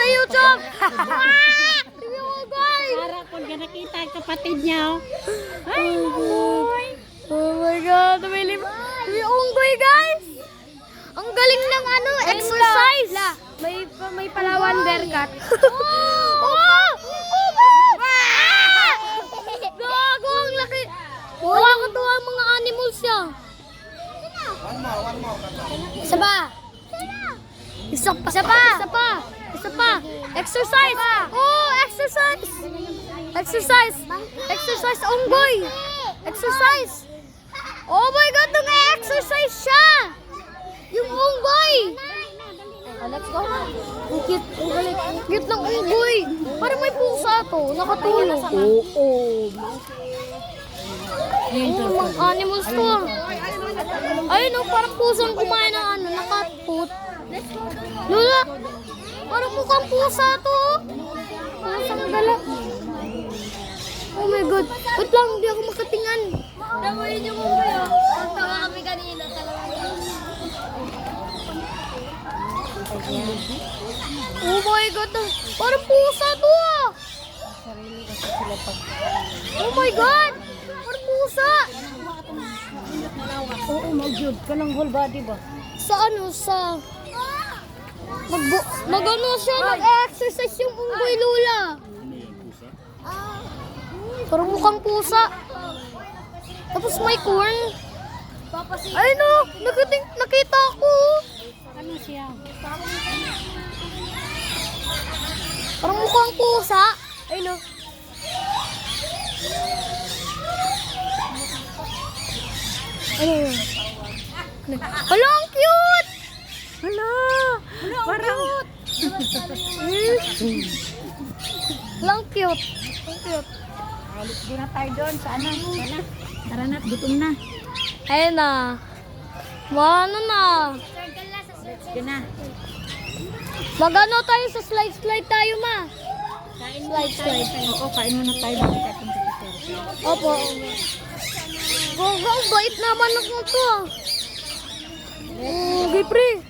sa YouTube. Tingnan mo guys. Para pag nakita ang kapatid niya. Ay, unggoy. Oh my God. May unggoy guys. Ang galing ng ano, exercise. May Palawan bearcat. Gago, ang laki. Nakakatuwa ang mga animals siya. Isa pa. Isa pa. Exercise. Oh, exercise. Exercise, unggoy. Exercise. Oh my God, nag-exercise siya. Yung unggoy. Let's go. Ang cute. Ang galing. Ang cute ng unggoy. Parang may pusa to. Nakatulog. Oo. Mga animals to. Ayun o, parang pusang kumain ng ano, nakatput. Lola, parang mukhang pusa to. Pusang dala. Oh my God. Wait lang, hindi ako makatingan. Tamuin yung unggoy. Tawa kami kanina talaga. Oh my God. Parang pusa to ah. Oh my God. Parang pusa. Oo, mag-jud ka ng whole body ba? Sa ano, sa... Mag-ano siya, nag-exercise yung unggoy, Lola. Parang mukhang pusa. Tapos may corn. Ay no, nakita ko. Ano siya? Parang mukhang pusa. Ay no. Ano yun? Hala, ang cute! Hala! Parang... Hala, ang cute. Ang cute. Di na tayo doon. Sana. Tara na, gutom na. Ayun na. Ano na. Sige na. Mag-ano tayo sa slide tayo, ma. Slide. Oo, kain muna tayo. Opo. Ang bait naman ng ito ah. Okay, pre.